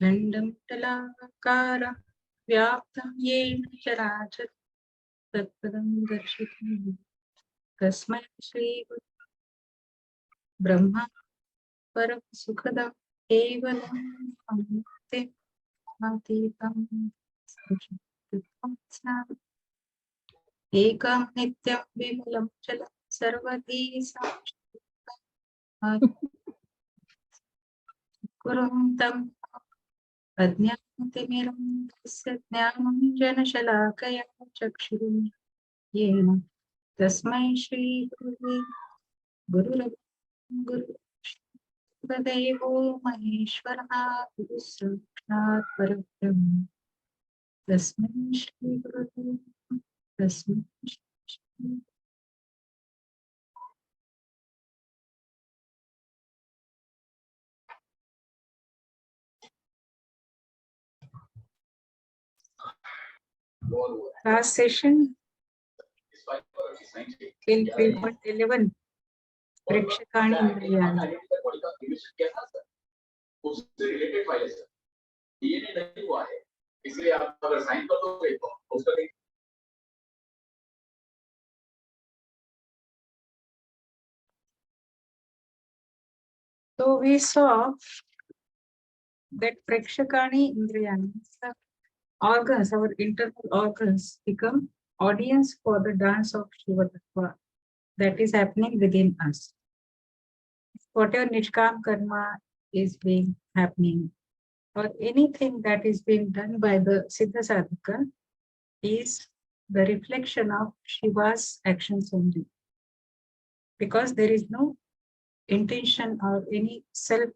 खण्डमण्डलाकार व्याप्तं येन चराचर तत्पदं दर्शितं तस्मै श्री ब्रह्मा परम सुखदं केवलं अमृते अतीतं संक्षिप्तं एकं नित्यं विमलं चलं सर्वधी कुरुन्तं अज्ञानतिमिरं तस्य ज्ञानं जनशलाकया चक्षुरुन् येन तस्मै श्रीगुरुवे गुरुदेवो महेश्वरः गुरुः साक्षात् परब्रह्म तस्मै श्रीगुरुवे तस्मै श्री last session in 3.11 प्रेक्षकाणि इंद्रियाणि उससे रिलेटेड फाइल है सर डीएनए नहीं हुआ है इसलिए आप अगर साइन कर दोगे तो उसका so we saw that prekshakani indriyani, the organs, our internal organs become audience for the dance of Shiva Tattva that is happening within us. Whatever Nishkam karma is being happening or anything that is being done by the Siddha Sadhaka is the reflection of Shiva's actions only. Because there is no intention or any self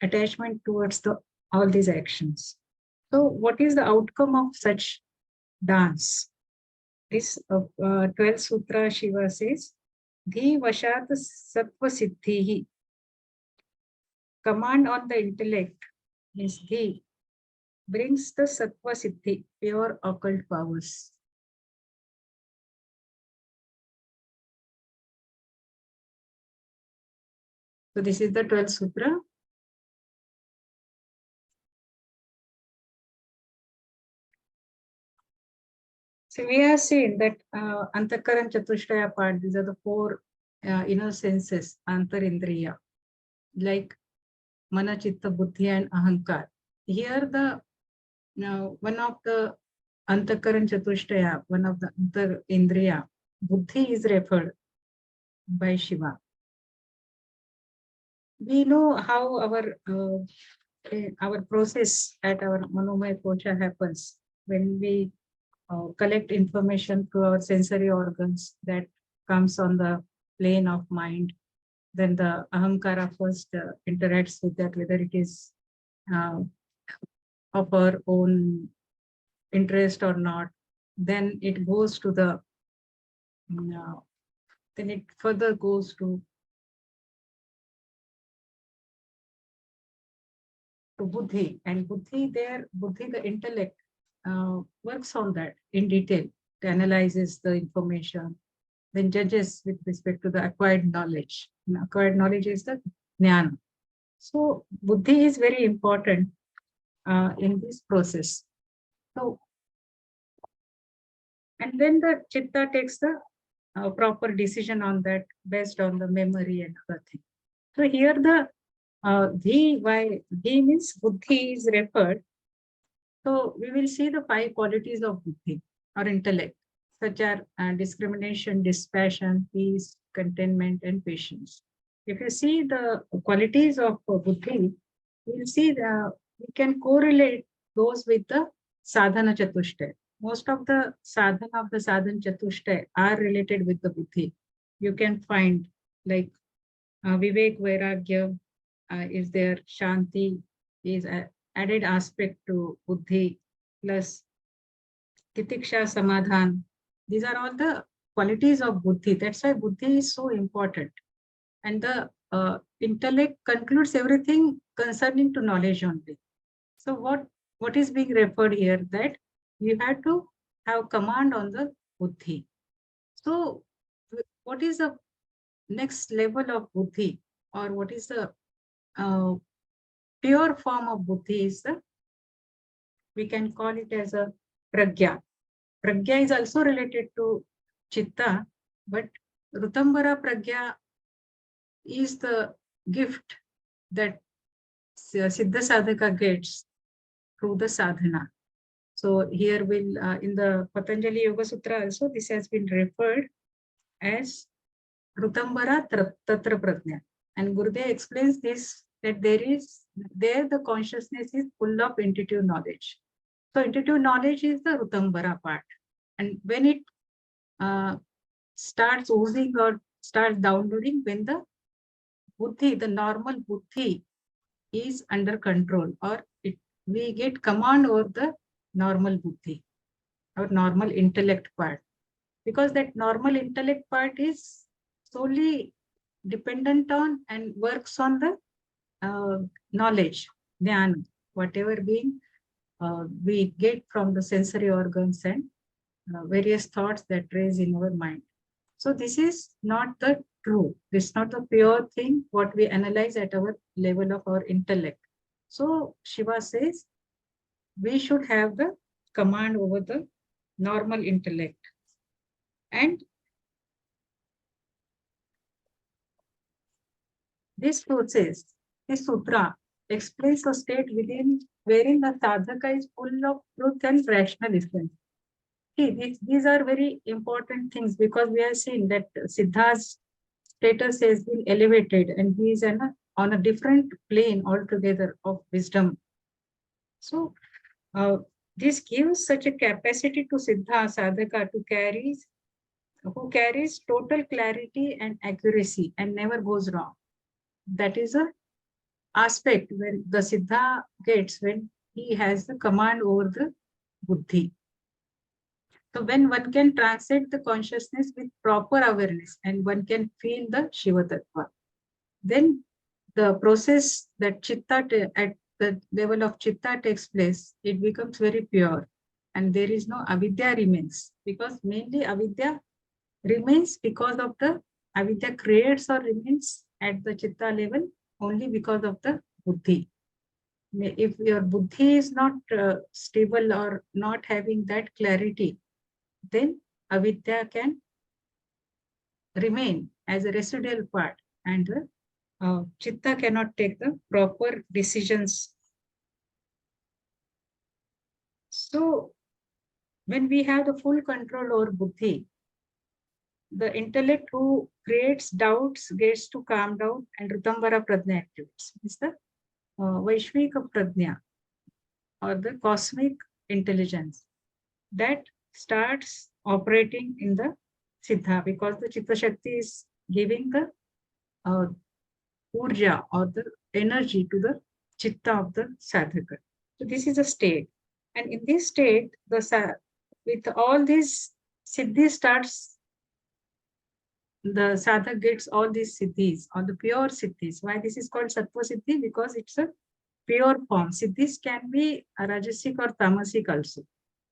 attachment towards all these actions. So what is the outcome of such dance? This 12th sutra Shiva says, Dhi vashat sattva siddhihi. Command on the intellect is Dhi brings the sattva siddhi, pure occult powers. So this is the 12th sutra. So we have seen that Antakaran Chatushtaya part, these are the four inner senses, Antarindriya, like Mana, Chitta, Buddhi and Ahankar. Here the one of the Antakaran Chatushtaya, one of the Antarindriya, Buddhi is referred by Shiva. We know how our process at our Manomaya Kosha happens when we collect information through our sensory organs that comes on the plane of mind. Then the ahankara first interacts with that, whether it is of our own interest or not. Then it goes to the, then it further goes to buddhi, and buddhi the intellect works on that in detail, it analyzes the information, then judges with respect to the acquired knowledge. And acquired knowledge is the jnana. So buddhi is very important in this process. So, and then the chitta takes the proper decision on that based on the memory and other thing. So here the why dhi means buddhi is referred. So we will see the 5 qualities of buddhi or intellect, such as discrimination, dispassion, peace, contentment, and patience. If you see the qualities of buddhi, we will see we can correlate those with the sadhana chatushtaya. Most of the sadhana chatushtaya are related with the buddhi. You can find like vivek, vairagya is there, shanti is added aspect to buddhi, plus titiksha, samadhan. These are all the qualities of buddhi. That's why buddhi is so important. And the intellect concludes everything concerning to knowledge only. So what is being referred here, that you have to have command on the buddhi. So what is the next level of buddhi, or what is the pure form of buddhi is the, we can call it as a pragya. Pragya is also related to chitta, but Rutambara pragya is the gift that Siddha Sadhaka gets through the sadhana. So here will in the Patanjali Yoga Sutra also this has been referred as Rutambara Tatra Prajna. And Gurudev explains this, that there the consciousness is full of intuitive knowledge. So intuitive knowledge is the Rutambara part. And when it starts oozing or starts downloading, when the buddhi, the normal buddhi is under control, or we get command over the normal buddhi, or normal intellect part. Because that normal intellect part is solely dependent on and works on the knowledge, jnana, whatever being we get from the sensory organs and various thoughts that raise in our mind. So this is not the true, this is not the pure thing what we analyze at our level of our intellect. So Shiva says we should have the command over the normal intellect. And this process, this sutra explains a state within wherein the sadhaka is full of truth and rationalism. See, these are very important things, because we have seen that Siddha's status has been elevated and he is on a different plane altogether of wisdom. So this gives such a capacity to Siddha Sadhaka who carries total clarity and accuracy and never goes wrong. That is a aspect when the Siddha gets, when he has the command over the buddhi. So when one can transcend the consciousness with proper awareness and one can feel the Shiva Tattva, then the process that chitta at the level of chitta takes place, it becomes very pure, and there is no avidya remains, because mainly avidya remains because of the avidya creates or remains at the chitta level only because of the buddhi. If your buddhi is not stable or not having that clarity, then avidya can remain as a residual part, and chitta cannot take the proper decisions. So when we have the full control over buddhi, the intellect who creates doubts gets to calm down and Rutambara Prajna activates. It's the Vaishvika Prajna, or the cosmic intelligence, that starts operating in the Siddha, because the Chitta Shakti is giving the urja or the energy to the Chitta of the Sadhaka. So this is a state. And in this state, with all these siddhis starts, the sadhak gets all these siddhis, or the pure siddhis. Why this is called sattva siddhi? Because it's a pure form. Siddhis can be rajasic or tamasic also.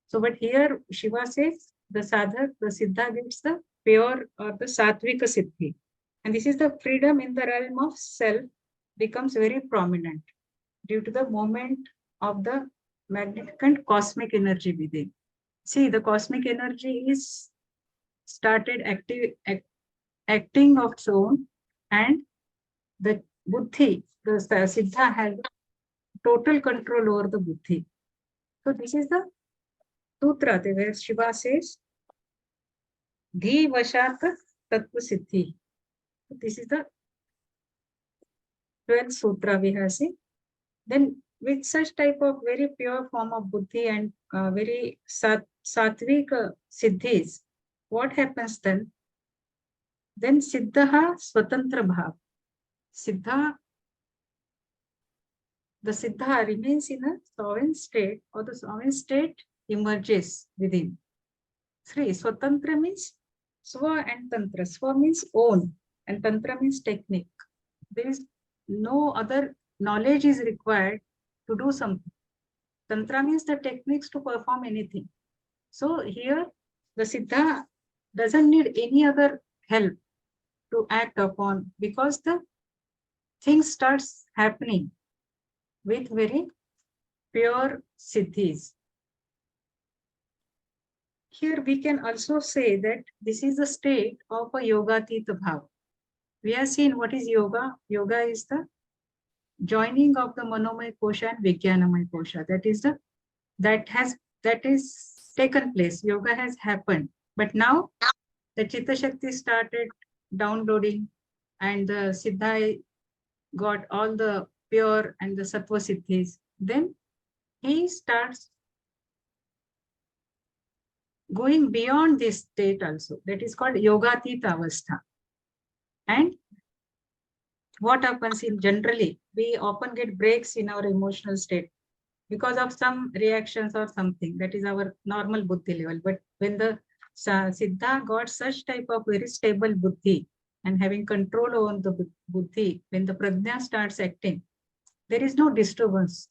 So, but here Shiva says the sadhak, the siddha gets the pure or the sattvika siddhi. And this is the freedom in the realm of self becomes very prominent due to the moment of the magnificent cosmic energy within. See, the cosmic energy is started acting of its own, and the buddhi, the siddha, has total control over the buddhi. So this is the sutra where Shiva says, Dhi Vashat Tattva Siddhi. This is the 12th sutra we have seen. Then with such type of very pure form of buddhi and very sattvic siddhis, what happens then? Then siddha swatantra bhav. Siddha, the siddha remains in a sovereign state, or the sovereign state emerges within. Three, swatantra means swa and tantra. Swa means own, and tantra means technique. There is no other knowledge is required to do something. Tantra means the techniques to perform anything. So here the siddha doesn't need any other help to act upon, because the thing starts happening with very pure siddhis. Here we can also say that this is the state of a yogatita bhava. We have seen what is yoga. Yoga is the joining of the manomaya kosha and vijnanamaya kosha. That is taken place. Yoga has happened. But now the Chitta Shakti started downloading and the Siddha got all the pure and the Sattva Siddhis. Then he starts going beyond this state also. That is called Yogatita Avastha. And what happens in generally, we often get breaks in our emotional state because of some reactions or something. That is our normal buddhi level. But when the Siddha got such type of very stable buddhi and having control over the buddhi, when the prajna starts acting, there is no disturbance.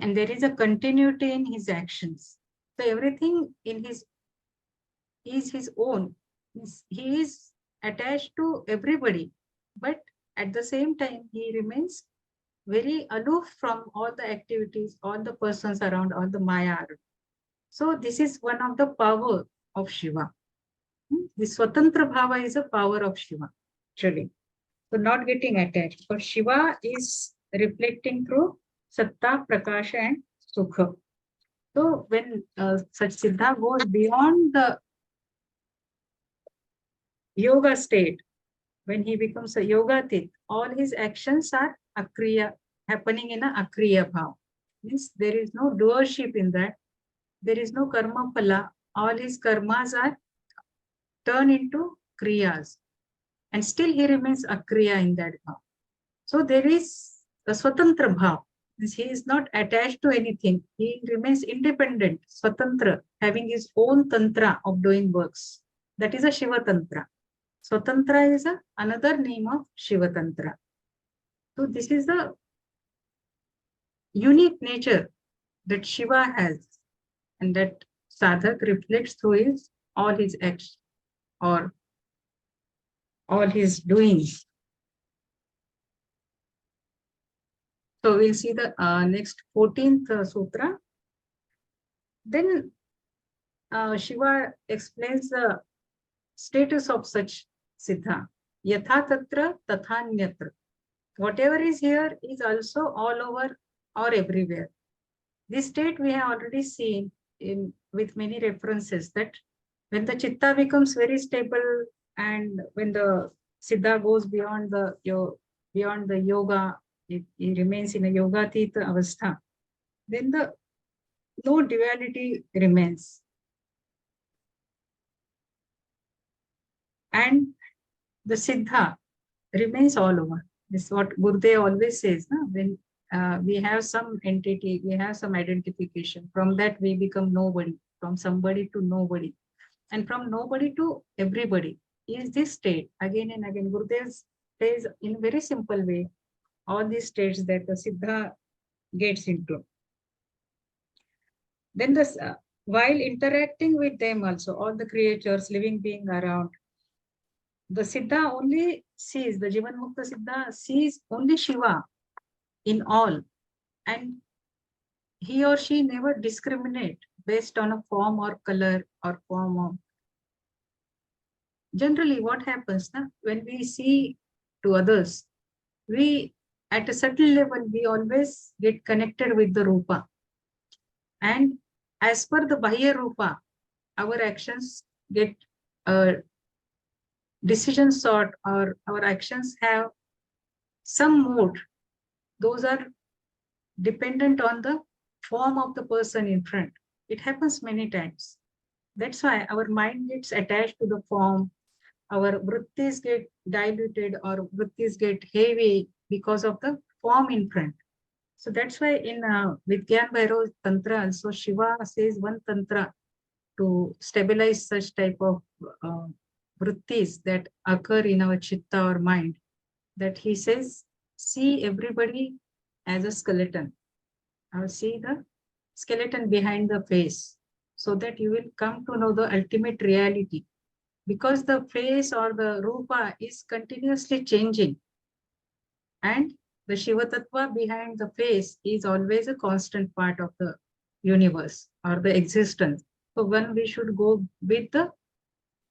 And there is a continuity in his actions. So everything in his is his own. He is attached to everybody, but at the same time, he remains very aloof from all the activities, all the persons around, all the Maya. So this is one of the power of Shiva. The Swatantra Bhava is a power of Shiva, actually. So not getting attached. But Shiva is reflecting through Satta, Prakasha and Sukha. So when such Siddha goes beyond the yoga state, when he becomes a yogatit, all his actions are akriya, happening in a akriya bhav. Means there is no doership in that. There is no karma phala. All his karmas are turned into kriyas. And still he remains akriya in that bhav. So there is a swatantra bhav. Means he is not attached to anything. He remains independent, swatantra, having his own tantra of doing works. That is a Shiva tantra. Swatantra is another name of Shiva tantra. So this is the unique nature that Shiva has and that sadhak reflects through all his acts or all his doings. So we'll see the next 14th sutra. Then Shiva explains the status of such siddha. Yatha tatra tathanyatra. Whatever is here is also all over or everywhere. This state we have already seen with many references that when the chitta becomes very stable and when the siddha goes beyond the yoga, it remains in a yogatita avastha, then no duality remains. And the siddha remains all over. This is what Gurudev always says. No? When we have some entity, we have some identification. From that we become nobody, from somebody to nobody. And from nobody to everybody is this state. Again and again, Gurudev says in a very simple way, all these states that the siddha gets into. Then while interacting with them also, all the creatures, living being around, the Siddha only sees, the Jivan Mukta Siddha sees only Shiva in all. And he or she never discriminate based on a form or color or form of. Generally, what happens now, when we see to others, we, at a certain level, we always get connected with the Rupa. And as per the Bahya Rupa, our actions get decision sort, or our actions have some mood. Those are dependent on the form of the person in front. It happens many times. That's why our mind gets attached to the form. Our vrittis get diluted or vrittis get heavy because of the form in front. So that's why in Vidyan Bhairav Tantra also Shiva says one Tantra to stabilize such type of vrittis that occur in our chitta or mind, that he says, see everybody as a skeleton. See the skeleton behind the face, so that you will come to know the ultimate reality. Because the face or the rupa is continuously changing, and the Shiva Tattva behind the face is always a constant part of the universe or the existence. So when we should go with the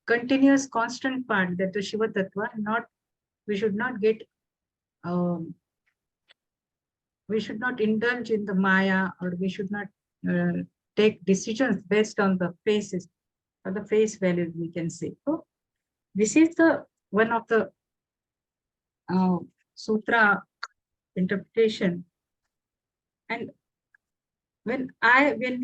continuous constant part, that the Shiva Tattva, not we should not get um, we should not indulge in the Maya, or we should not take decisions based on the faces or the face values, we can say. So this is the one of the sutra interpretation. And when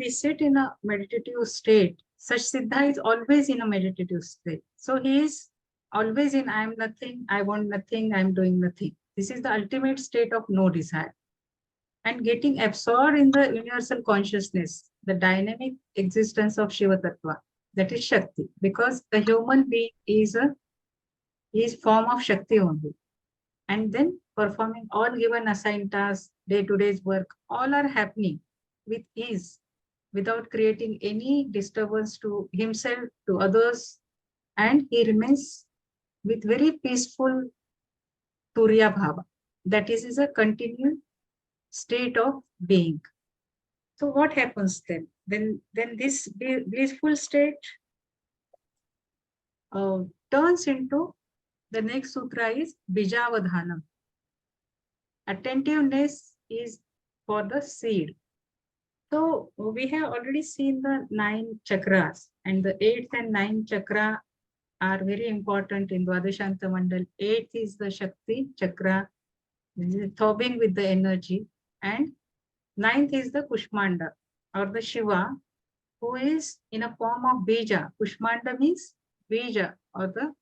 we sit in a meditative state, such Siddha is always in a meditative state. So he is always in I am nothing, I want nothing, I am doing nothing. This is the ultimate state of no desire. And getting absorbed in the universal consciousness, the dynamic existence of Shiva Tattva, that is Shakti, because the human being is form of Shakti only. And then performing all given assigned tasks, day-to-day work, all are happening with ease, without creating any disturbance to himself, to others, and he remains with very peaceful Turiya Bhava. That is a continued state of being. So what happens then? Then this blissful state turns into, the next sutra is Bijavadhanam. Attentiveness is for the seed. So we have already seen the 9 chakras, and the 8th and 9th chakra are very important in Dwadashanta Mandal. 8th is the Shakti chakra, throbbing with the energy, and 9th is the Kushmanda or the Shiva, who is in a form of Bija. Kushmanda means Bija, or the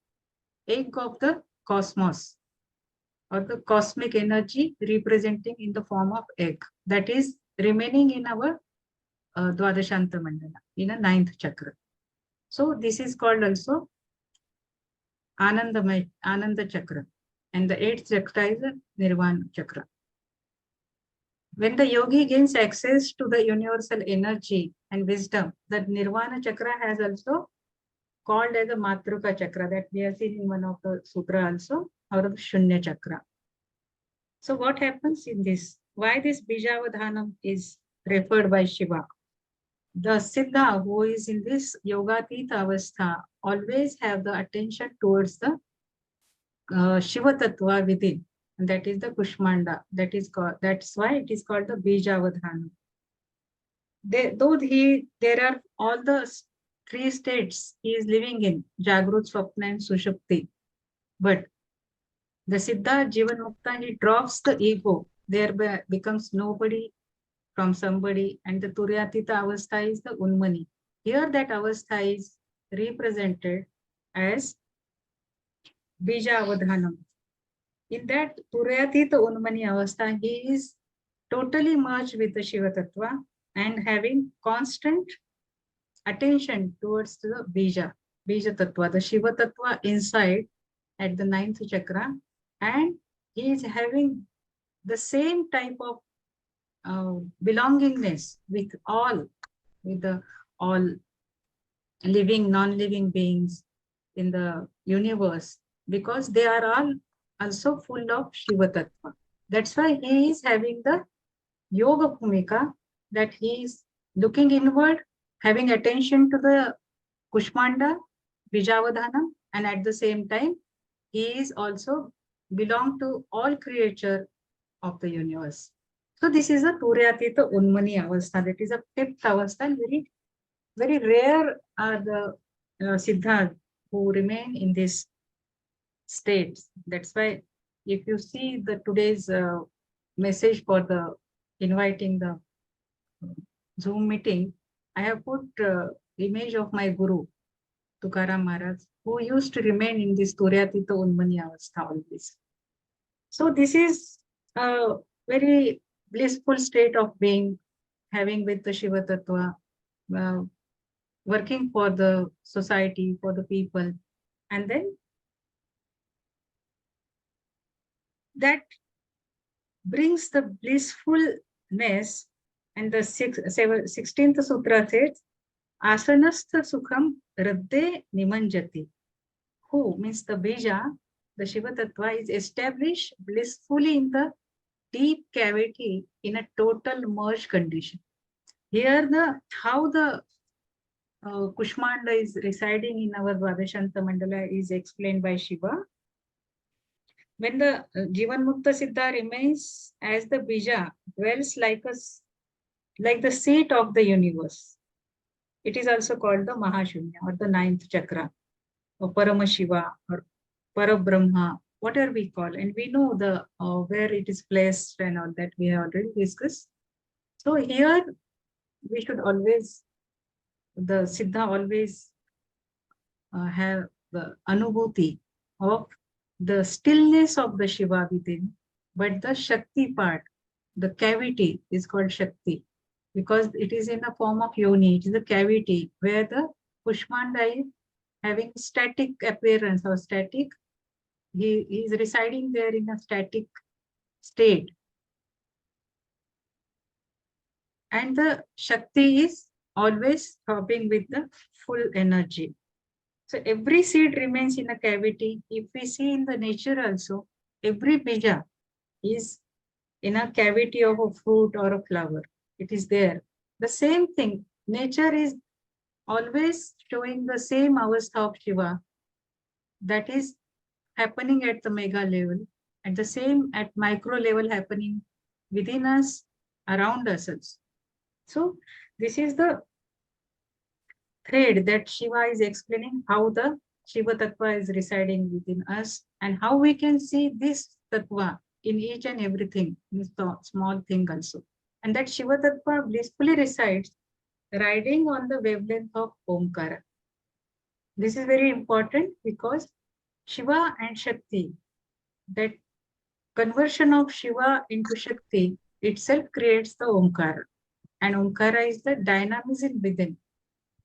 egg of the cosmos, or the cosmic energy representing in the form of egg, that is remaining in our Dwadashanta Mandala, in a 9th chakra. So this is called also Ananda chakra, and the 8th chakra is a Nirvana chakra. When the yogi gains access to the universal energy and wisdom, the Nirvana chakra has also called as a Matruka chakra, that we have seen in one of the sutra also, or the Shunya chakra. So what happens in this? Why this Bijavadhanam is referred by Shiva? The Siddha who is in this Yogatita Avastha always have the attention towards the Shiva Tattva within, and that is the Kushmanda. That's why it is called the Bijavadhanam. There are all the 3 states he is living in, Jagrut, Swapna and Sushupti. But the Siddha Jivan Mukta, he drops the ego, thereby becomes nobody from somebody, and the Turyatita Avastha is the Unmani. Here that Avastha is represented as Bija Avadhanam. In that Turyatita Unmani Avastha, he is totally merged with the Shiva Tattva and having constant attention towards the Bija Tattva, the Shiva Tattva inside at the 9th chakra, and he is having the same type of belongingness with all living, non-living beings in the universe, because they are all also full of Shiva Tattva. That's why he is having the Yoga Bhumika, that he is looking inward, having attention to the Kushmanda, Bijavadhanam, and at the same time, he is also belong to all creature of the universe. So this is a Turyatita Unmani Avastha, that is a 5th Avastha. Very, very rare are the Siddhas who remain in this state. That's why if you see the today's message for the inviting the Zoom meeting, I have put image of my Guru, Tukaram Maharaj, who used to remain in this Turyatita Unmani Avastha always. So this is a very blissful state of being, having with the Shiva Tattva, working for the society, for the people. And then that brings the blissfulness, and the 16th sutra says, Asanastha Sukham Radde Nimanjati. Who means the Bija, the Shiva Tattva, is established blissfully in the deep cavity in a total merge condition. Here, how the Kushmanda is residing in our Dvadashanta Mandala is explained by Shiva. When the Jivan Mukta Siddha remains as the Bija, dwells like the seat of the universe. It is also called the Mahashunya or the ninth chakra, or Paramashiva or Parabrahma, whatever we call. And we know the where it is placed and all that we have already discussed. So here we should always, the Siddha always have the Anubhuti of the stillness of the Shiva within, but the Shakti part, the cavity is called Shakti because it is in the form of yoni. It is a cavity where the Kushmanda is having static appearance or static. He is residing there in a static state. And the Shakti is always throbbing with the full energy. So every seed remains in a cavity. If we see in the nature also, every bija is in a cavity of a fruit or a flower. It is there. The same thing. Nature is always showing the same avastha of Shiva that is happening at the mega level, and the same at micro level happening within us, around us also. So this is the thread that Shiva is explaining how the Shiva Tattva is residing within us and how we can see this Tattva in each and everything, in this small thing also. And that Shiva Tattva blissfully resides riding on the wavelength of Omkara. This is very important because Shiva and Shakti, that conversion of Shiva into Shakti itself creates the Omkara. And Omkara is the dynamism within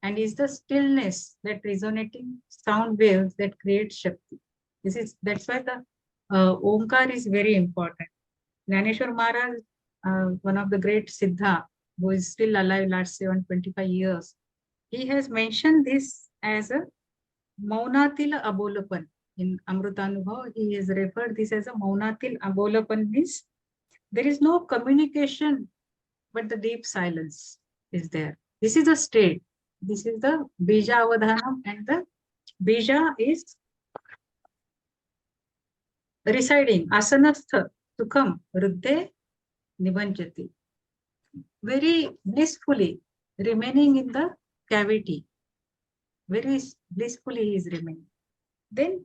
and is the stillness, that resonating sound waves that create Shakti. That's why the Omkar is very important. Jnaneshwar Maharaj, one of the great Siddha, who is still alive last 725 years, he has mentioned this as a Maunatil Abolapan. In Amrutanubhav, he has referred this as a Maunatil Abolapan, means there is no communication, but the deep silence is there. This is the state. This is the Bija Avadhanam, and the Bija is residing Asanastha Sukham Ruddhe Nibanchati. Very blissfully remaining in the cavity. Very blissfully he is remaining. Then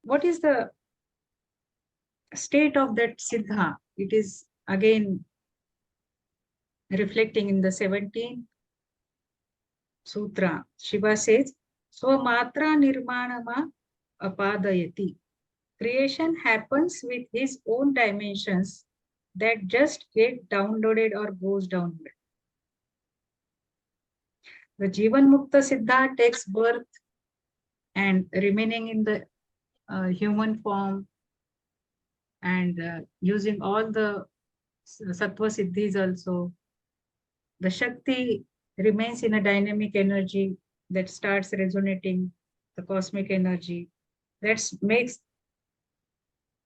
what is the state of that Siddha? It is again reflecting in the 17th Sutra. Shiva says, Swamatra Nirmanama Apadayati. Creation happens with his own dimensions that just get downloaded or goes downward. The Jivan Mukta Siddha takes birth and remaining in the human form and using all the Sattva Siddhis also. The Shakti remains in a dynamic energy that starts resonating the cosmic energy. That makes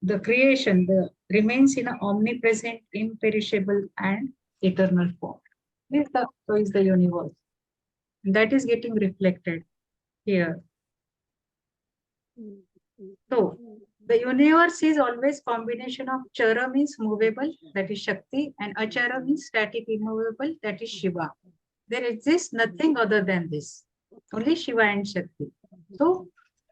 the creation, remains in an omnipresent, imperishable, and eternal form. So is the universe. And that is getting reflected here. So the universe is always combination of Chara means movable, that is Shakti, and Achara means static, immovable, that is Shiva. There exists nothing other than this, only Shiva and Shakti. So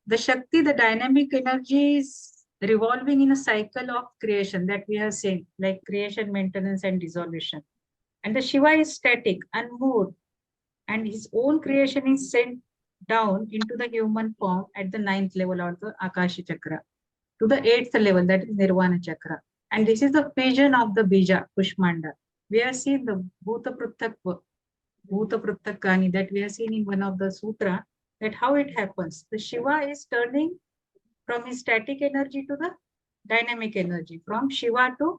the Shakti, the dynamic energy, is revolving in a cycle of creation that we have seen, like creation, maintenance, and dissolution. And the Shiva is static, unmoved, and his own creation is sent down into the human form at the 9th level of the Akashi Chakra, to the 8th level, that is Nirvana Chakra. And this is the fusion of the Bija, Kushmanda. We have seen the Bhuta Pruttakani that we have seen in one of the sutra, that how it happens. The Shiva is turning from his static energy to the dynamic energy, from Shiva to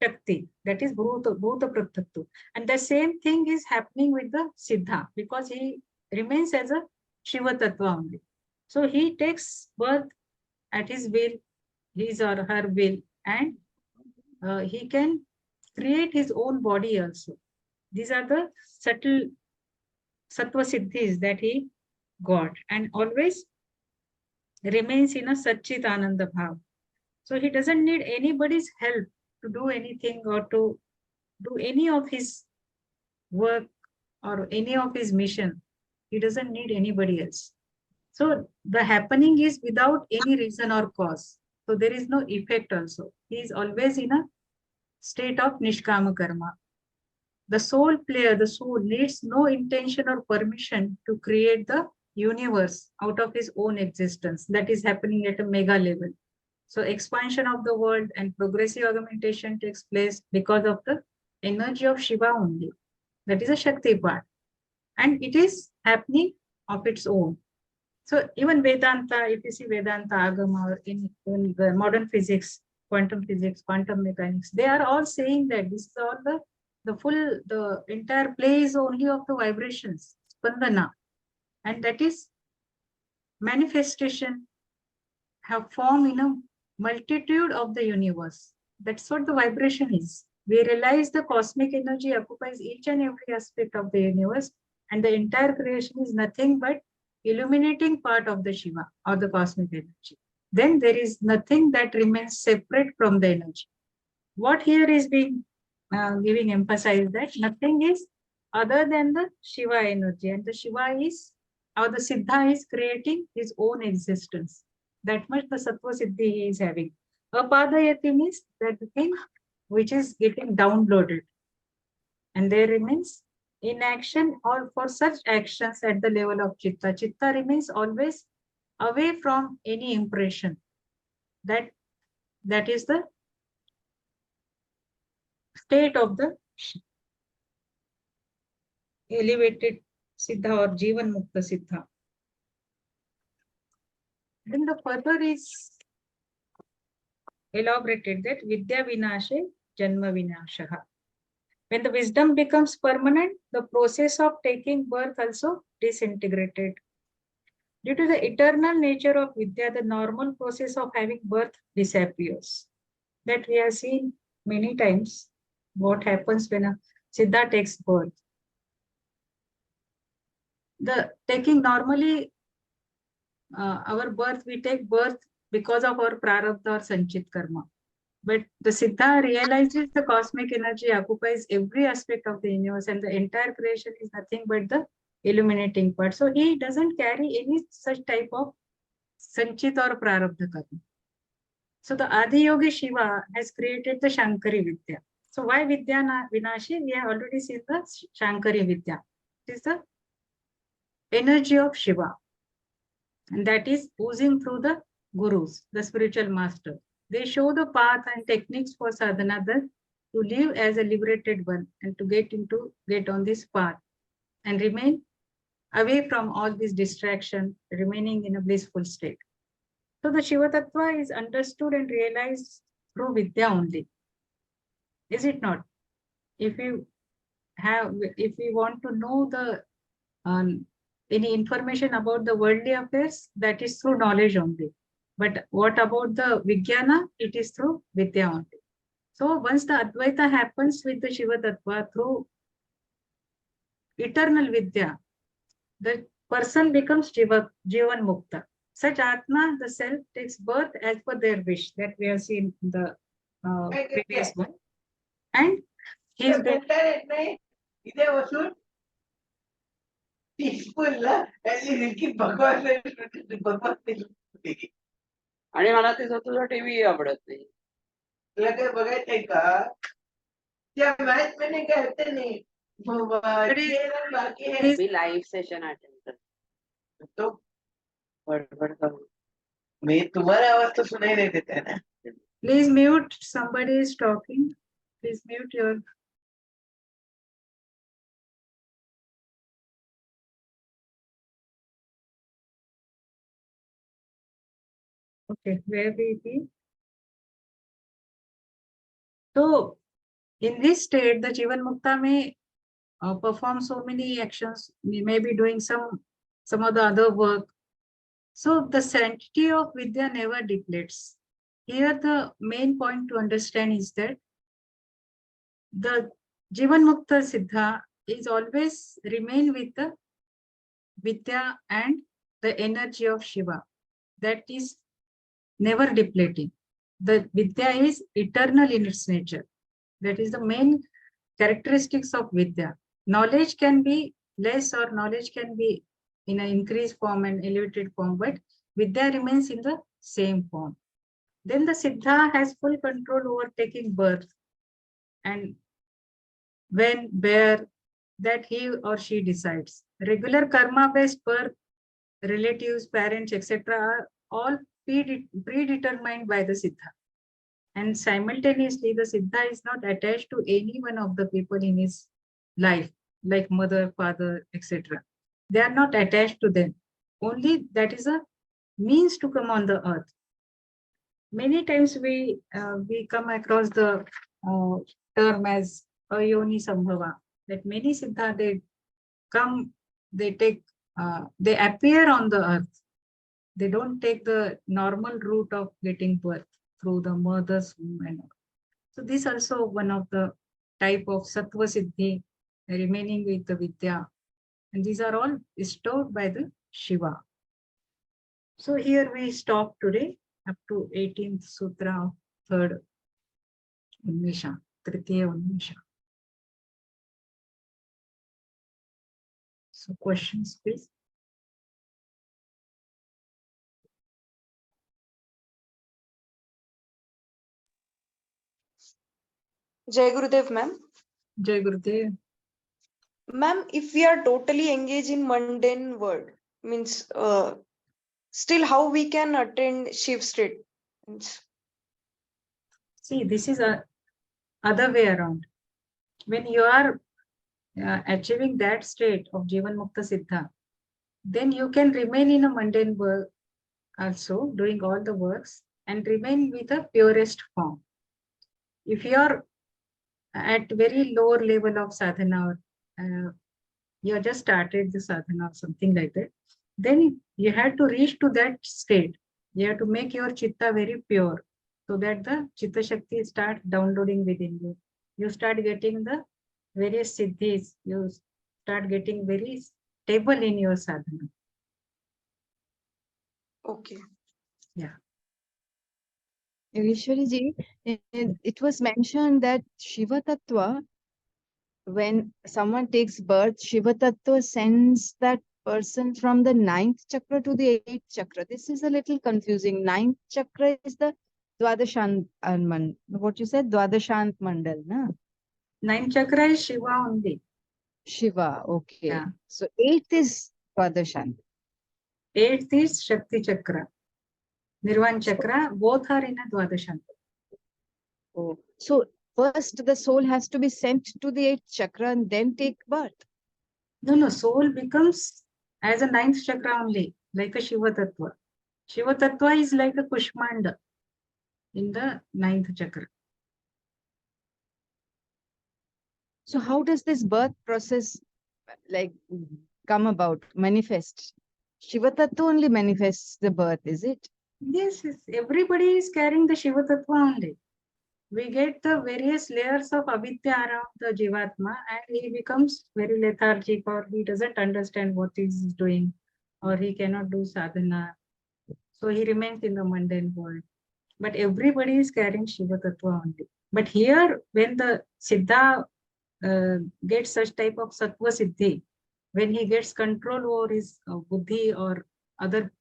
Shakti, that is Bhuta Prattattu. And the same thing is happening with the Siddha, because he remains as a Shiva Tattva only. So he takes birth at his will, his or her will, and he can create his own body also. These are the subtle sattva siddhis that he got, and always remains in a Satchit Ananda Bhav. So he doesn't need anybody's help to do anything or to do any of his work or any of his mission. He doesn't need anybody else. So the happening is without any reason or cause. So there is no effect also. He is always in a state of Nishkama Karma. The soul player, the soul needs no intention or permission to create the universe out of his own existence. That is happening at a mega level. So expansion of the world and progressive augmentation takes place because of the energy of Shiva only. That is a Shakti part. And it is happening of its own. So even Vedanta, if you see Vedanta, Agama, or in the modern physics, quantum mechanics, they are all saying that this is all the entire play is only of the vibrations, spandana. And that is manifestation have formed in a multitude of the universe. That's what the vibration is. We realize the cosmic energy occupies each and every aspect of the universe, and the entire creation is nothing but illuminating part of the Shiva or the cosmic energy. Then there is nothing that remains separate from the energy. What here is being giving emphasis that nothing is other than the Shiva energy, and the Shiva is, or the Siddha is creating his own existence. That much the Sattva Siddhi he is having. Apadayati means that the thing which is getting downloaded, and there remains inaction or for such actions at the level of Chitta. Chitta remains always away from any impression. That is the state of the elevated Siddha or Jivan Mukta Siddha. Then the further is elaborated that Vidya Vinashe Janma Vinashaha. When the wisdom becomes permanent, the process of taking birth also disintegrated. Due to the eternal nature of Vidya, the normal process of having birth disappears. That we have seen many times what happens when a Siddha takes birth. The taking normally our birth, we take birth because of our prarabdha or sanchit karma. But the Siddha realizes the cosmic energy occupies every aspect of the universe, and the entire creation is nothing but the illuminating part. So he doesn't carry any such type of sanchit or prarabdha karma. So the Adi Yogi Shiva has created the Shankari Vidya. So why Vidya Vinashi? We have already seen the Shankari Vidya. It is the energy of Shiva, and that is oozing through the gurus, the spiritual master. They show the path and techniques for sadhana to live as a liberated one and to get on this path and remain away from all this distraction, remaining in a blissful state. So the Shiva Tattva is understood and realized through Vidya only. Is it not? If we want to know the any information about the worldly affairs, that is through knowledge only. But what about the Vijnana? It is through Vidya only. So once the Advaita happens with the Shiva Tattva through eternal Vidya, the person becomes Jivan Mukta. Such Atma, the self, takes birth as per their wish, that we have seen in the previous one. And he is the peaceful आणि मला ते स्वतःचा TV आवडत नाही. तुला काय बघायचंय का? त्या मॅच मध्ये काय होते नाही मी लाईव्ह सेशन अटेंड करतो. बडबड करू मी तुम्हाला आवाज तो सुनाई नहीं देता है ना. Please mute. Somebody is talking. Please mute your. Okay, where we be? So, in this state, the Jivan Mukta may perform so many actions. We may be doing some of the other work. So, the sanctity of Vidya never depletes. Here, the main point to understand is that the Jivan Mukta Siddha is always remain with the Vidya and the energy of Shiva. That is never depleting. The Vidya is eternal in its nature. That is the main characteristics of Vidya. Knowledge can be less or knowledge can be in an increased form and elevated form, but Vidya remains in the same form. Then the Siddha has full control over taking birth and when, where, that he or she decides. Regular karma-based birth, relatives, parents, etc. are all predetermined by the Siddha. And simultaneously, the Siddha is not attached to any one of the people in his life, like mother, father, etc. They are not attached to them. Only that is a means to come on the earth. Many times we come across the term as ayoni sambhava, that many Siddha, they come, they take, they appear on the earth. They don't take the normal route of getting birth through the mother's womb and all. So this also one of the type of sattva siddhi remaining with the vidya. And these are all bestowed by the Shiva. So here we stop today up to 18th sutra of third Unmesha, Tritiya Unmesha. So questions, please. Jai Gurudev, ma'am. Jai Gurudev. Ma'am, if we are totally engaged in mundane world, means still how we can attain Shiv state? Means, See, this is a other way around. When you are achieving that state of Jivan Mukta Siddha, then you can remain in a mundane world also, doing all the works and remain with a purest form. If you are at very lower level of sadhana, you just started the sadhana or something like that, then you have to reach to that state. You have to make your chitta very pure so that the chitta shakti start downloading within you. You start getting the various siddhis. You start getting very stable in your sadhana. okay. Yeah. Yogeshwari ji, it was mentioned that Shiva Tattva, when someone takes birth, Shiva Tattva sends that person from the ninth chakra to the eighth chakra. This is a little confusing. Ninth chakra is the Dwadashant what you said, Dwadashant Mandal, na? Ninth chakra is Shiva only. Shiva, okay. Yeah. So eighth is Dwadashant. Eighth is Shakti chakra. Nirvan chakra, both are in a Dwadashant. Oh, so first the soul has to be sent to the eighth chakra and then take birth. No, soul becomes as a ninth chakra only, like a Shiva Tattva. Shiva Tattva is like a Kushmanda in the ninth chakra. So how does this birth process like come about, manifest? Shiva Tattva only manifests the birth, is it? Yes, everybody is carrying the Shiva Tattva only. We get the various layers of avidya around the Jivatma and he becomes very lethargic or he doesn't understand what he is doing or he cannot do sadhana. So he remains in the mundane world. But everybody is carrying Shiva Tattva only. But here, when the Siddha gets such type of Sattva Siddhi, when he gets control over his Buddhi or other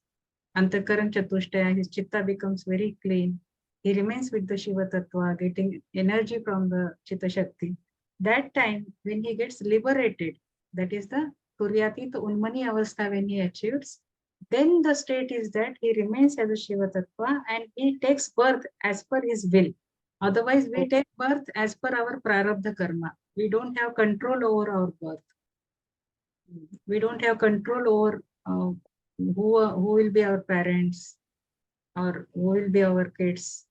Antakaran Chatushtaya, his Chitta becomes very clean. He remains with the Shiva Tattva, getting energy from the Chitta Shakti. That time, when he gets liberated, that is the Turyatita Unmani Avastha when he achieves, then the state is that he remains as a Shiva Tattva and he takes birth as per his will. Otherwise, we take birth as per our prarabdha karma. We don't have control over our birth. We don't have control over who will be our parents or who will be our kids.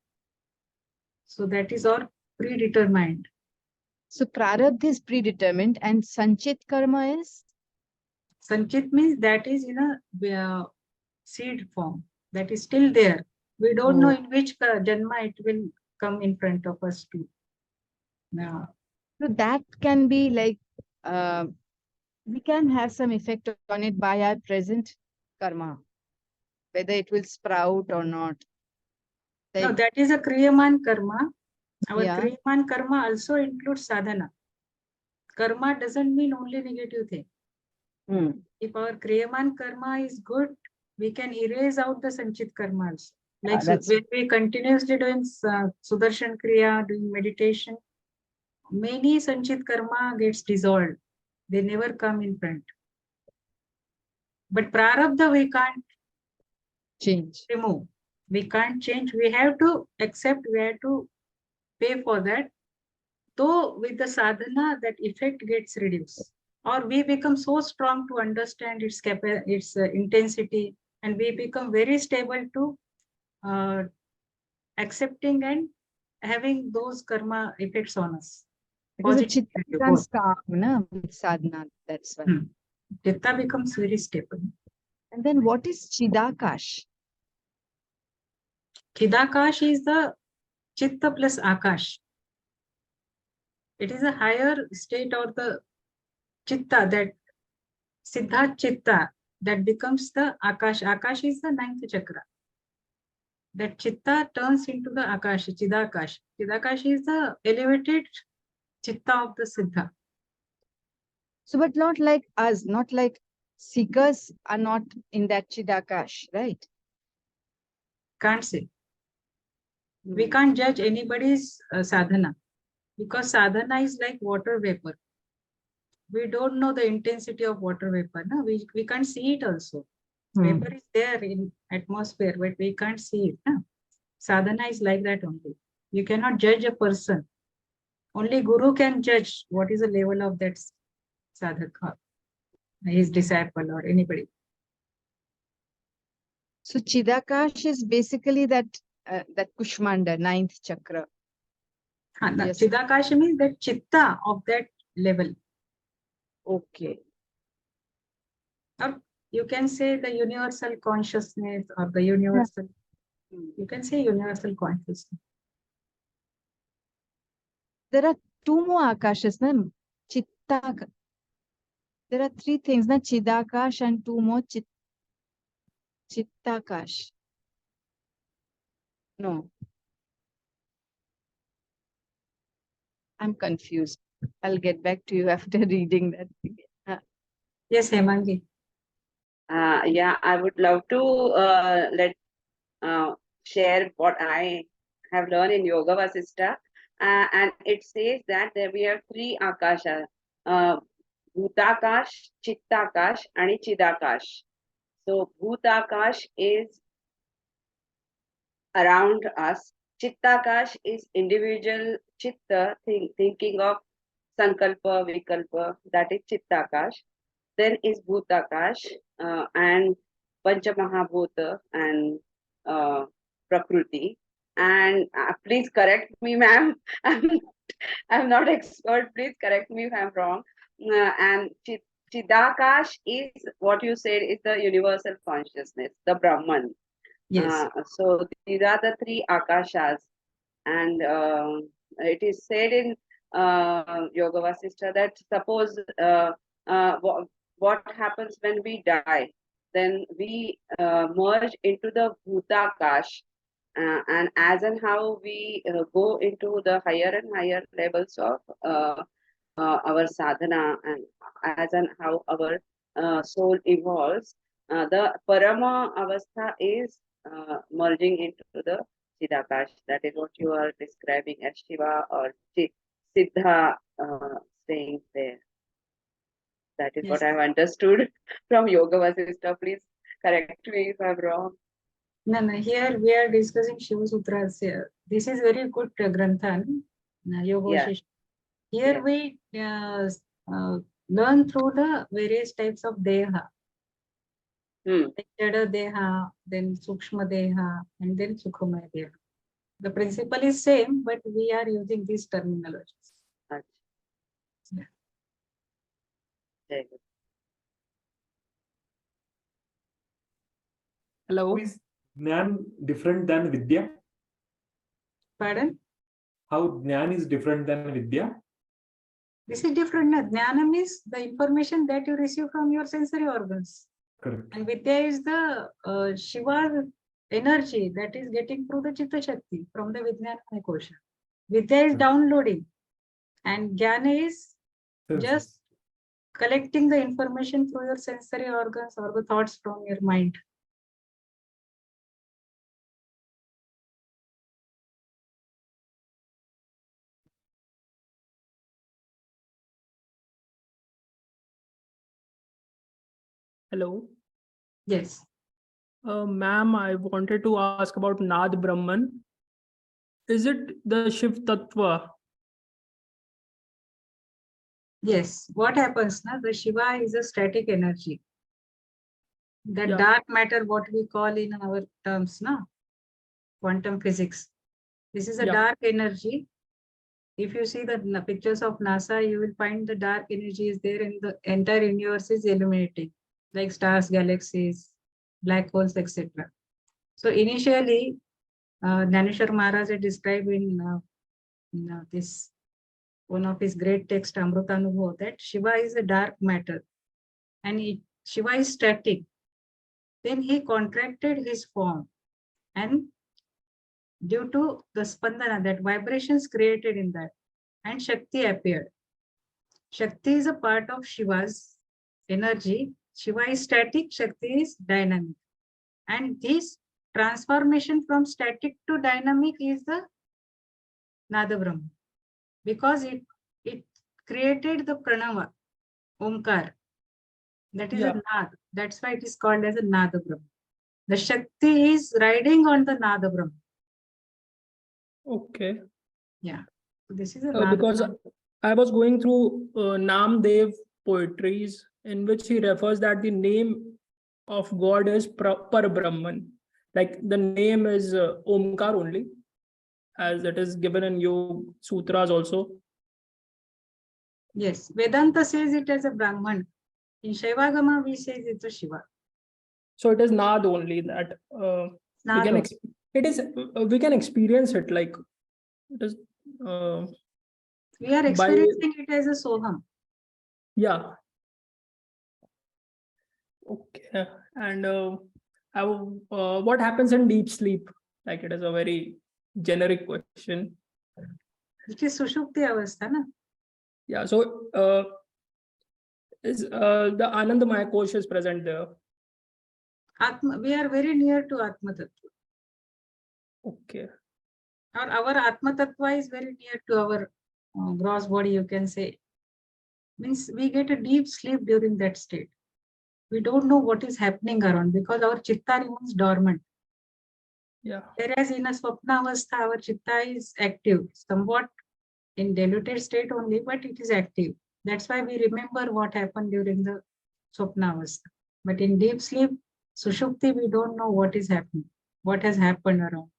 So that is all predetermined. So Prarabdha is predetermined and Sanchit karma is? Sanchit means that is in a seed form. That is still there. We don't know in which janma it will come in front of us too. Now, So that can be like, we can have some effect on it by our present karma, whether it will sprout or not. No, Like, that is a Kriyaman karma. Our yeah. Kriyaman karma also includes sadhana. Karma doesn't mean only negative thing. Hmm. If our Kriyaman karma is good, we can erase out the Sanchit karma also. Like that's- when we continuously doing Sudarshan Kriya, doing meditation, many Sanchit karma gets dissolved. They never come in front. But Prarabdha we can't Change. remove. We can't change. We have to accept, we have to pay for that. Though with the sadhana, that effect gets reduced. Or we become so strong to understand its intensity, and we become very stable to accepting and having those karma effects on us. Because the Positive, chitta both. becomes calm, na, with sadhana. That's why. Chitta becomes very stable. And then what is Chidakash? Chidakash is the Chitta plus Akash. It is a higher state or the Chitta, that Siddha Chitta, that becomes the Akash. Akash is the ninth chakra. That Chitta turns into the Akash, Chidakash. Chidakash is the elevated Chitta of the Siddha. So, but not like us, not like seekers are not in that Chidakash, right? Can't say. We can't judge anybody's sadhana, because sadhana is like water vapor. We don't know the intensity of water vapor. No? We can't see it also. Vapor is there in atmosphere, but we can't see it. No? Sadhana is like that only. You cannot judge a person. Only Guru can judge what is the level of that sadhaka, his disciple or anybody. So Chidakash is basically that Kushmanda, ninth chakra. Yes. Chidakash means that chitta of that level. Okay. Or you can say the universal consciousness or the universal, you can say universal consciousness. There are two more akashas, na? Chitta. There are three things, na? Chidakash and two more Chittakash. No. I'm confused. I'll get back to you after reading that. Yes, Hemangi. Yeah, I would love to share what I have learned in Yoga Vasistha. And it says that there we have three akasha, Bhutakash, Chittakash, and Chidakash. So Bhutakash is around us. Chittakash is individual chitta, thinking of sankalpa, vikalpa, that is Chittakash. Then is Bhutakash and Panchamahabhuta and Prakriti. And please correct me, ma'am. I'm not expert. Please correct me if I'm wrong. And Chidakash is what you said is the universal consciousness, the Brahman. Yes. So these are the three akashas, and it is said in Yoga Vasistha that suppose what happens when we die, then we merge into the Bhutakash, and as and how we go into the higher and higher levels of our sadhana, and as and how our soul evolves, the Parama Avastha is merging into the Chidakash. That is what you are describing as Shiva or Siddha staying there. That is what Yes. I've understood from Yoga Vasistha. Please correct me if I'm wrong. No, here we are discussing Shiva Sutras here. This is very good Grantha, Yoga Yeah. Vasistha. Here Yeah. we learn through the various types of Deha. Like Jada Deha, then Sukshma Deha, and then Sukhmaya Deha. The principle is same, but we are using these terminologies. Achha. Yeah. Very good. Hello. How is Jnana different than Vidya? Pardon? How Jnana is different than Vidya? This is different. Na? Jnana means the information that you receive from your sensory organs. Correct. And Vidya is the Shiva energy that is getting through the Chitta Shakti from the Vijnana Kosha. Vidya is downloading, and Jnana is Senses. just collecting the information through your sensory organs or the thoughts from your mind. Hello. Yes. Ma'am, I wanted to ask about Nad Brahman. Is it the Shiv Tattva? Yes. What happens now? The Shiva is a static energy. That Yeah. dark matter, what we call in our terms, no? Quantum physics. This is a Yeah. dark energy. If you see the pictures of NASA, you will find the dark energy is there and the entire universe is illuminating, like stars, galaxies, black holes, etc. So initially, Dhaneshwar Maharaj had described in this one of his great text, Amrutanubhav, that Shiva is a dark matter and Shiva is static. Then he contracted his form, and due to the spandana, that vibrations created in that, and Shakti appeared. Shakti is a part of Shiva's energy. Shiva is static, Shakti is dynamic. And this transformation from static to dynamic is the Nada Brahma, because it created the pranava, Omkar. That is Yeah. a Nad. That's why it is called as a Nada Brahma. The Shakti is riding on the Nada Brahma. Okay. Yeah. So this is a Nada Because Brahma. I was going through Namdev poetries in which he refers that the name of God is Par Brahman. Like the name is Omkar only, as it is given in Yoga Sutras also. Yes. Vedanta says it as a Brahman. In Shaivagama, we say it's a Shiva. So it is Nad only that we Nad can only. it is we can experience it like it is We are by experiencing it as a Soham. yeah. Okay. And what happens in deep sleep? Like it is a very generic question. It is Sushupti Avastha. Na? Yeah. So is the Anandamaya Kosh is present there? Atma, we are very near to Atma Tattva. Okay. Or our Atma Tattva is very near to our gross body, you can say. Means we get a deep sleep during that state. We don't know what is happening around because our chitta remains dormant. Yeah. Whereas in a Swapna Avastha, our chitta is active, somewhat in diluted state only, but it is active. That's why we remember what happened during the Swapna Avastha. But in deep sleep, Sushupti, we don't know what is happening, what has happened around.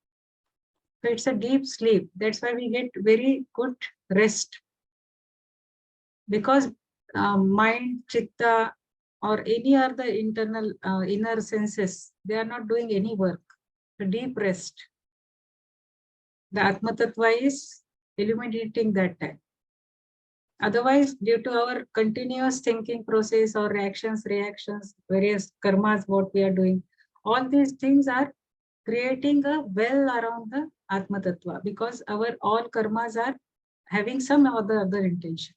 So it's a deep sleep. That's why we get very good rest. Because mind, chitta, or any other internal inner senses, they are not doing any work. The deep rest. The Atma Tattva is illuminating that time. Otherwise, due to our continuous thinking process or reactions, various karmas, what we are doing, all these things are creating a well around the Atma Tattva, because our all karmas are having some other intention.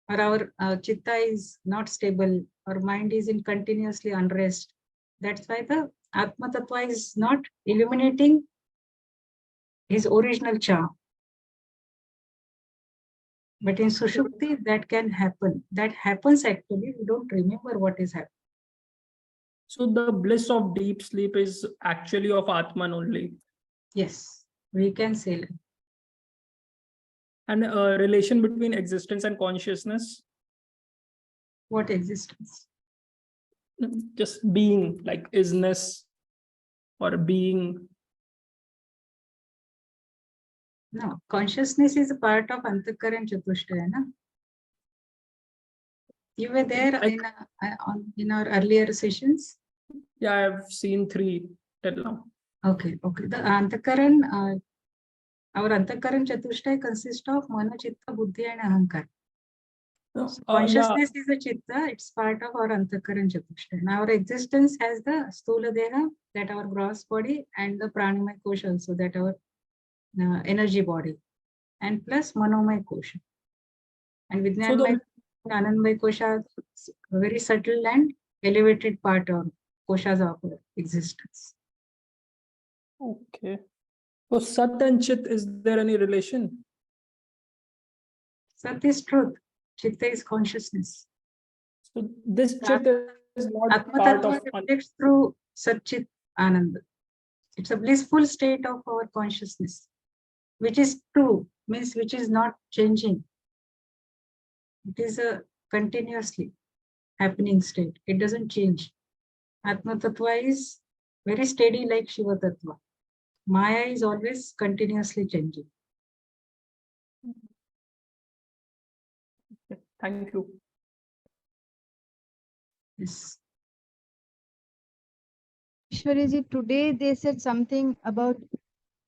Or our chitta is not stable, our mind is in continuously unrest. That's why the Atma Tattva is not illuminating his original charm. But in Sushupti, that can happen. That happens actually. We don't remember what is happening. So the bliss of deep sleep is actually of Atman only. Yes, we can say that. And relation between existence and consciousness, What existence? just being, like isness or being. No, consciousness is a part of Antakara and Chatushtaya. Na? You were there Like- in our earlier sessions? Yeah, I've seen 3 till now. Okay. The Antakaran, our Antakaran Chatushtaya consists of Mana, Chitta, Buddhi and Ahankar. Yeah. Consciousness is a chitta, it's part of our antakaran chatushtaya. And our existence has the stula deha, that our gross body, and the pranamaya kosha also, that our energy body, and plus manomaya kosha. And vijnanamaya and anandamaya kosha, a very subtle and elevated part of koshas of our existence. Okay. So Sat and Chit, is there any relation? Sat is truth, chitta is consciousness. So this Chit is not Atma part Tattva of. reflects through Satchit Ananda. It's a blissful state of our consciousness, which is true, means which is not changing. It is a continuously happening state. It doesn't change. Atma Tattva is very steady like Shiva Tattva. Maya is always continuously changing. Thank you. Yes. Ishwariji, today they said something about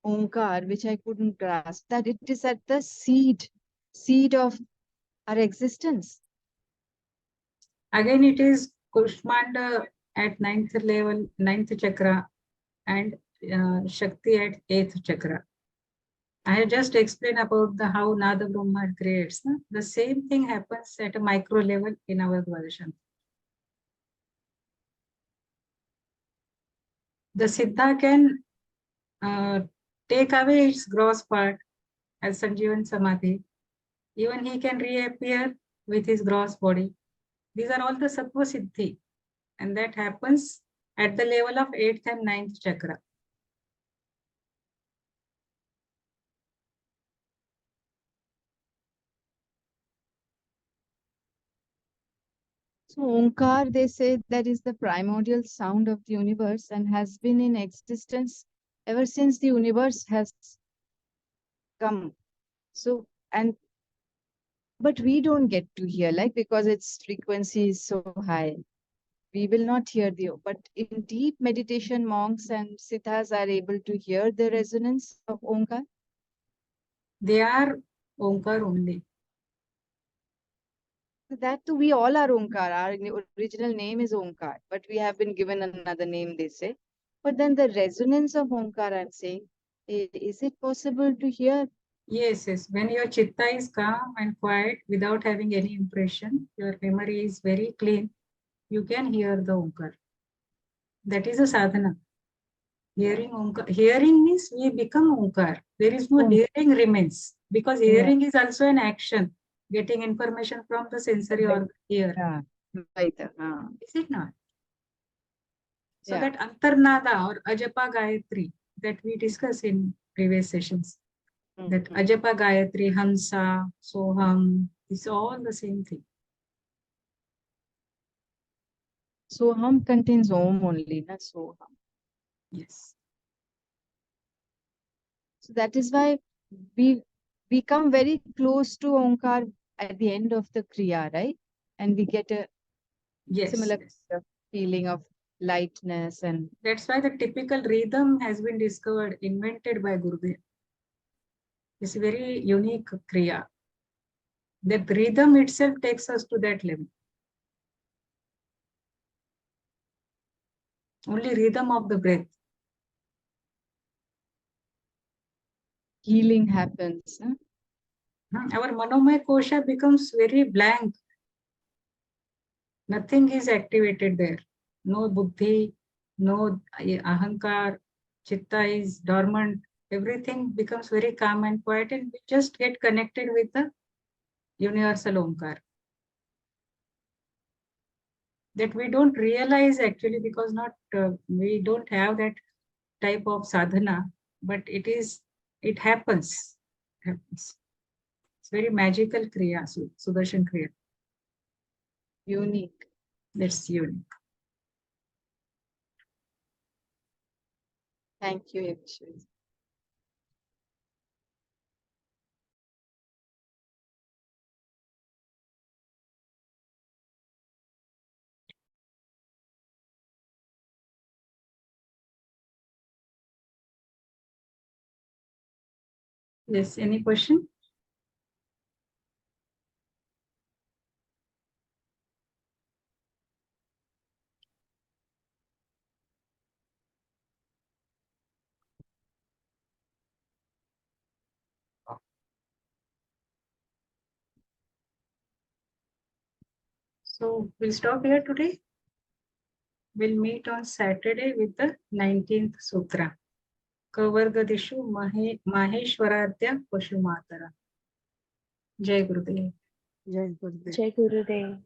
Omkar, which I couldn't grasp, that it is at the seed of our existence. Again, it is Kushmanda at 9th level, 9th chakra, and Shakti at 8th chakra. I have just explained about the how Nada Brahma creates. No? The same thing happens at a micro level in our Dvadashan. The Siddha can take away its gross part as Sanjeevan Samadhi. Even he can reappear with his gross body. These are all the Sattva Siddhi. And that happens at the level of 8th and 9th chakra. So Omkar, they say, that is the primordial sound of the universe and has been in existence ever since the universe has come. So, but we don't get to hear, like, because its frequency is so high. We will not hear but in deep meditation, monks and siddhas are able to hear the resonance of Omkar. They are Omkar only. That too, we all are Omkar. Our original name is Omkar, but we have been given another name, they say. But then the resonance of Omkar, I'm saying, is it possible to hear? Yes, yes. When your chitta is calm and quiet without having any impression, your memory is very clean, you can hear the Omkar. That is a sadhana. Hearing Omkar. Hearing means we become Omkar. There is no hearing remains, because hearing is also an action, getting information from the sensory organ ear. Yeah, right. Is it not? So Yeah. that Antarnada or Ajapa Gayatri that we discussed in previous sessions, that Ajapa Gayatri, Hamsa, Soham, is all the same thing. Soham contains Om only, not Soham. Yes. So that is why we come very close to Omkar at the end of the Kriya, right? And we get a Yes. similar Yes. feeling of lightness. And that's why the typical rhythm has been discovered, invented by Gurudev. It's a very unique Kriya. That rhythm itself takes us to that level. Only rhythm of the breath. healing happens. Our Manomaya Kosha becomes very blank. Nothing is activated there. No buddhi, no ahankar, chitta is dormant. Everything becomes very calm and quiet, and we just get connected with the universal Omkar. That we don't realize actually, because we don't have that type of sadhana, but it happens. It's very magical kriya, Sudarshan kriya. Unique. That's unique. Thank you, Evishwari. Yes, any question? So we'll stop here today. We'll meet on Saturday with the 19th Sutra. Kavargadishu Maheshwaradya Pashumatara. Jai Gurudev. Jai Gurudev. Jai Gurudev.